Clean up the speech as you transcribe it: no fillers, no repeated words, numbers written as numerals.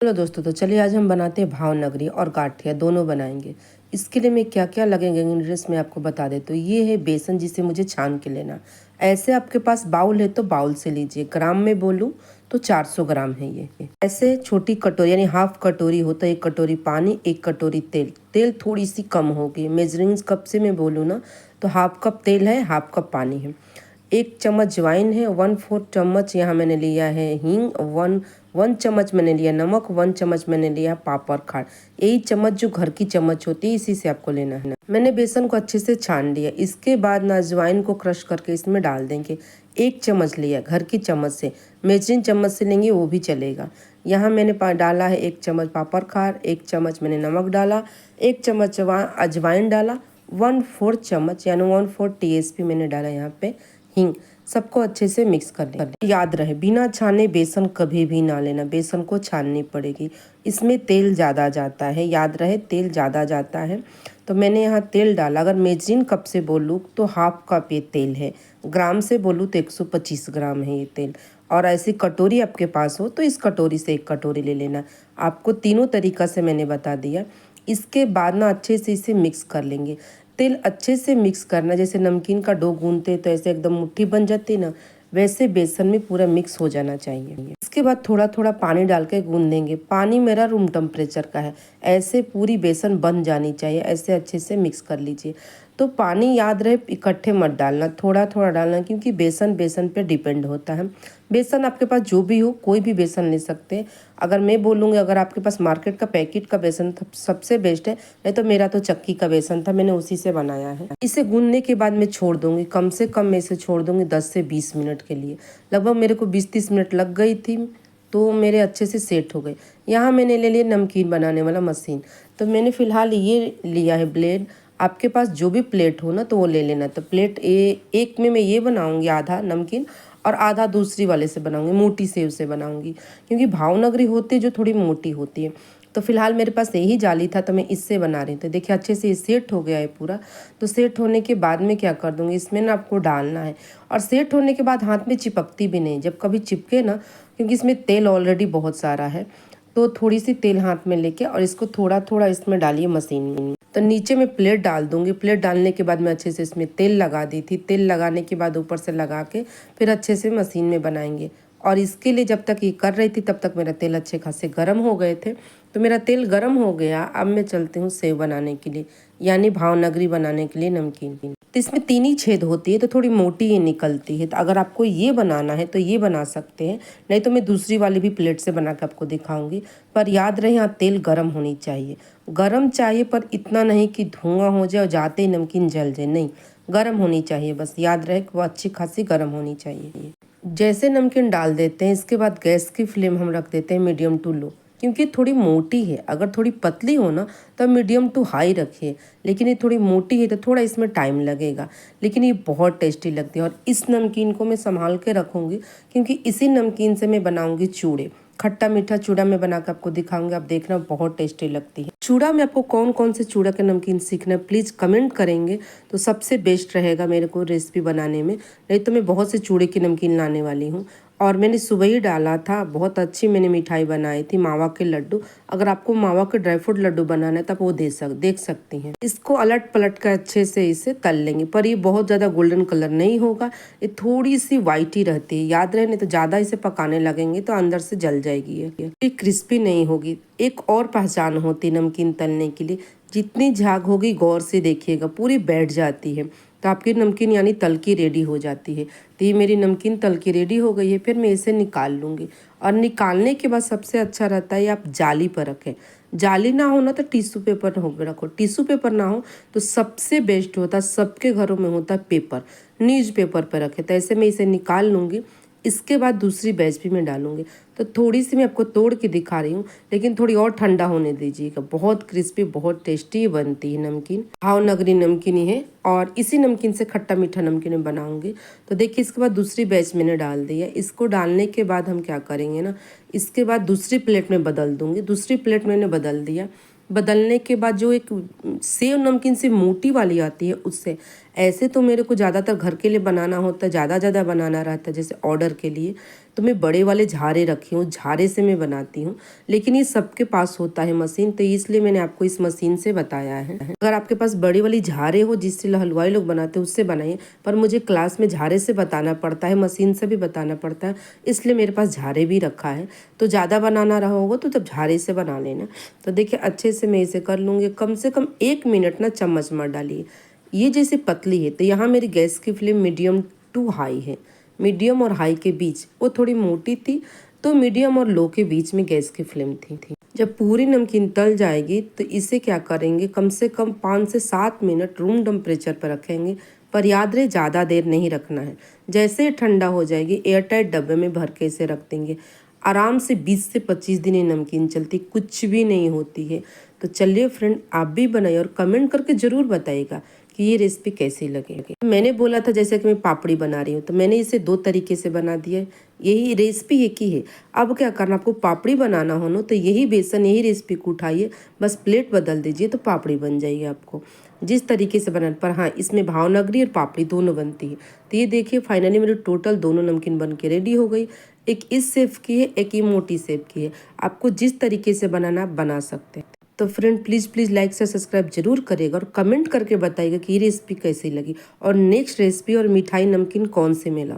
Hello दोस्तों, तो चलिए आज हम बनाते हैं भावनगरी और गाठिया दोनों बनाएंगे। इसके लिए मैं क्या क्या लगेंगे इंग्रेडिएंट्स में आपको बता दे। तो ये है बेसन, जिसे मुझे छान के लेना। ऐसे आपके पास बाउल है तो बाउल से लीजिए। ग्राम में बोलूँ तो 400 ग्राम है ये। ऐसे छोटी कटोरी यानी हाफ कटोरी होता है। 1 कटोरी पानी, 1 कटोरी तेल। तेल थोड़ी सी कम होगी। मेजरिंग कप से मैं बोलूँ ना तो हाफ कप तेल है, हाफ कप पानी है। 1 चम्मच ज्वाइन है, 1/4 चम्मच यहाँ मैंने लिया है हींग, 1 चम्मच मैंने लिया नमक, 1 चम्मच मैंने लिया पापड़ खाड़। यही चम्मच जो घर की चम्मच होती है, इसी से आपको लेना है। मैंने बेसन को अच्छे से छान लिया। इसके बाद ना अजवाइन को क्रश करके इसमें डाल देंगे। 1 चम्मच लिया घर की चम्मच से, मेजरिंग चम्मच से लेंगे वो भी चलेगा। यहाँ मैंने डाला है 1 चम्मच पापड़ खाड़, 1 चम्मच मैंने नमक डाला, 1 चम्मच अजवाइन डाला, 1/4 चम्मच यानी 1/4 TSP मैंने डाला यहाँ पे हींग। सबको अच्छे से मिक्स कर लें। याद रहे बिना छाने बेसन कभी भी ना लेना, बेसन को छाननी पड़ेगी। इसमें तेल ज़्यादा जाता है, याद रहे तेल ज़्यादा जाता है। तो मैंने यहाँ तेल डाला। अगर मेजरिंग कप से बोलूँ तो हाफ कप ये तेल है। ग्राम से बोलूँ तो 125 ग्राम है ये तेल। और ऐसी कटोरी आपके पास हो तो इस कटोरी से 1 कटोरी ले लेना। आपको तीनों तरीक़ा से मैंने बता दिया। इसके बाद ना अच्छे से इसे मिक्स कर लेंगे। तेल अच्छे से मिक्स करना, जैसे नमकीन का डो गूंथते तो ऐसे एकदम मुट्ठी बन जाती ना, वैसे बेसन में पूरा मिक्स हो जाना चाहिए। इसके बाद थोड़ा थोड़ा पानी डाल के गूंथ देंगे। पानी मेरा रूम टेम्परेचर का है। ऐसे पूरी बेसन बन जानी चाहिए। ऐसे अच्छे से मिक्स कर लीजिए। तो पानी याद रहे इकट्ठे मत डालना, थोड़ा थोड़ा डालना, क्योंकि बेसन बेसन पे डिपेंड होता है। बेसन आपके पास जो भी हो, कोई भी बेसन ले सकते हैं। अगर मैं बोलूँगी, अगर आपके पास मार्केट का पैकेट का बेसन सबसे बेस्ट है। नहीं तो मेरा तो चक्की का बेसन था, मैंने उसी से बनाया है। इसे गूंदने के बाद मैं छोड़ दूंगी। कम से कम मैं इसे छोड़ दूंगी 10 से 20 मिनट के लिए। लगभग मेरे को 20-30 मिनट लग गई थी, तो मेरे अच्छे से सेट हो गए। यहाँ मैंने ले लिया नमकीन बनाने वाला मशीन। तो मैंने फ़िलहाल ये लिया है ब्लेड। आपके पास जो भी प्लेट हो ना तो वो ले लेना। तो प्लेट एक में मैं ये बनाऊंगी आधा नमकीन, और आधा दूसरी वाले से बनाऊंगी, मोटी सेव से बनाऊंगी, क्योंकि भावनगरी होती है जो थोड़ी मोटी होती है। तो फिलहाल मेरे पास यही जाली था तो मैं इससे बना रही थी। देखिए अच्छे से ये सेट हो गया है पूरा। तो सेट होने के बाद में क्या कर दूंगी, इसमें ना आपको डालना है। और सेट होने के बाद हाथ में चिपकती भी नहीं। जब कभी चिपके ना, क्योंकि इसमें तेल ऑलरेडी बहुत सारा है, तो थोड़ी सी तेल हाथ में लेके और इसको थोड़ा थोड़ा इसमें डालिए मशीन में। तो नीचे मैं प्लेट डाल दूंगी। प्लेट डालने के बाद मैं अच्छे से इसमें तेल लगा दी थी। तेल लगाने के बाद ऊपर से लगा के फिर अच्छे से मशीन में बनाएंगे। और इसके लिए जब तक ये कर रही थी तब तक मेरा तेल अच्छे खासे गर्म हो गए थे। तो मेरा तेल गर्म हो गया। अब मैं चलती हूँ सेव बनाने के लिए, यानी भावनगरी बनाने के लिए नमकीन। तो इसमें 3 ही छेद होती है, तो थोड़ी मोटी ये निकलती है। तो अगर आपको ये बनाना है तो ये बना सकते हैं, नहीं तो मैं दूसरी वाली भी प्लेट से बना के आपको दिखाऊंगी। पर याद रहे यहाँ तेल गर्म होनी चाहिए। गर्म चाहिए पर इतना नहीं कि धुआं हो जाए और जाते ही नमकीन जल जाए, नहीं, गर्म होनी चाहिए। बस याद रहे कि वो अच्छी खासी गर्म होनी चाहिए। जैसे नमकीन डाल देते हैं, इसके बाद गैस की फ्लेम हम रख देते हैं मीडियम टू लो, क्योंकि थोड़ी मोटी है। अगर थोड़ी पतली हो ना तो मीडियम टू हाई रखिए, लेकिन ये थोड़ी मोटी है तो थोड़ा इसमें टाइम लगेगा, लेकिन ये बहुत टेस्टी लगती है। और इस नमकीन को मैं संभाल के रखूँगी, क्योंकि इसी नमकीन से मैं बनाऊँगी चूड़े। खट्टा मीठा चूड़ा मैं बना के आपको दिखाऊंगी, आप देखना बहुत टेस्टी लगती है। चूड़ा में आपको कौन कौन से चूड़ा के नमकीन सीखना है प्लीज़ कमेंट करेंगे तो सबसे बेस्ट रहेगा मेरे को रेसिपी बनाने में। नहीं तो मैं बहुत से चूड़े की नमकीन लाने वाली हूँ। और मैंने सुबह ही डाला था, बहुत अच्छी मैंने मिठाई बनाई थी, मावा के लड्डू। अगर आपको मावा के ड्राई फ्रूट लड्डू बनाना है तो आप वो देख सकती हैं। इसको अलट पलट कर अच्छे से इसे तल लेंगे, पर ये बहुत ज़्यादा गोल्डन कलर नहीं होगा, ये थोड़ी सी वाइट ही रहती है। याद रहे, नहीं तो ज़्यादा इसे पकाने लगेंगे तो अंदर से जल जाएगी, ये क्रिस्पी नहीं होगी। एक और पहचान होती नमकीन तलने के लिए, जितनी झाग होगी गौर से देखिएगा, पूरी बैठ जाती है तो आपकी नमकीन यानी तल की रेडी हो जाती है। तो ये मेरी नमकीन तल की रेडी हो गई है। फिर मैं इसे निकाल लूँगी। और निकालने के बाद सबसे अच्छा रहता है आप जाली पर रखें। जाली ना हो ना तो टिश्यू पेपर हो रखो। टिश्यू पेपर ना हो तो सबसे बेस्ट होता है, सबके घरों में होता है पेपर, न्यूज़ पेपर पर रखें। तो ऐसे मैं इसे निकाल लूँगी। इसके बाद दूसरी बैच भी मैं डालूंगी। तो थोड़ी सी मैं आपको तोड़ के दिखा रही हूँ, लेकिन थोड़ी और ठंडा होने दीजिएगा। बहुत क्रिस्पी, बहुत टेस्टी बनती है नमकीन। भावनगरी नमकीन ही है, और इसी नमकीन से खट्टा मीठा नमकीन मैं बनाऊंगी। तो देखिए इसके बाद दूसरी बैच मैंने डाल दी है। इसको डालने के बाद हम क्या करेंगे ना, इसके बाद दूसरी प्लेट में बदल दूंगी। दूसरी प्लेट मैंने बदल दिया। बदलने के बाद जो एक सेव नमकीन से मोटी वाली आती है उससे, ऐसे तो मेरे को ज़्यादातर घर के लिए बनाना होता है, ज़्यादा बनाना रहता है जैसे ऑर्डर के लिए, तो मैं बड़े वाले झारे रखी हूँ, झारे से मैं बनाती हूँ। लेकिन ये सबके पास होता है मशीन, तो इसलिए मैंने आपको इस मशीन से बताया है। अगर आपके पास बड़ी वाली झारे हो जिससे हलवाई लोग बनाते हैं उससे बनाइए, पर मुझे क्लास में झारे से बताना पड़ता है, मशीन से भी बताना पड़ता है, इसलिए मेरे पास झारे भी रखा है। तो ज़्यादा बनाना रहा होगा तो तब झारे से बना लेना। तो देखिए अच्छे से मैं इसे कर लूँगी। कम से कम 1 मिनट ना चम्मच मत डालिए। ये जैसे पतली है तो यहाँ मेरी गैस की फ्लेम मीडियम टू हाई है। मीडियम और हाई के बीच, वो थोड़ी मोटी थी तो मीडियम और लो के बीच में गैस की फ्लेम थी। जब पूरी नमकीन तल जाएगी तो इसे क्या करेंगे, कम से कम 5 से 7 मिनट रूम टेम्परेचर पर रखेंगे। पर याद रहे ज़्यादा देर नहीं रखना है। जैसे ही ठंडा हो जाएगी एयरटाइट डब्बे में भर के इसे रख देंगे। आराम से 20 से 25 दिन ये नमकीन चलती, कुछ भी नहीं होती है। तो चलिए फ्रेंड, आप भी बनाइए और कमेंट करके ज़रूर बताइएगा कि ये रेसिपी कैसी लगी। मैंने बोला था जैसे कि मैं पापड़ी बना रही हूँ, तो मैंने इसे 2 तरीके से बना दिया है। यही रेसिपी एक ही है। अब क्या करना, आपको पापड़ी बनाना हो ना तो यही बेसन, यही रेसिपी को उठाइए, बस प्लेट बदल दीजिए तो पापड़ी बन जाएगी आपको जिस तरीके से बनाना। पर हाँ, इसमें भावनगरी और पापड़ी दोनों बनती है। तो ये देखिए फाइनली मेरे टोटल दोनों नमकीन बन के रेडी हो गई। एक इस शेप की है, एक ये मोटी शेप की है। आपको जिस तरीके से बनाना आप बना सकते हैं। तो फ्रेंड प्लीज़ लाइक से सब्सक्राइब जरूर करिएगा और कमेंट करके बताइएगा कि ये रेसिपी कैसी लगी और नेक्स्ट रेसिपी और मिठाई नमकीन कौन से मिला।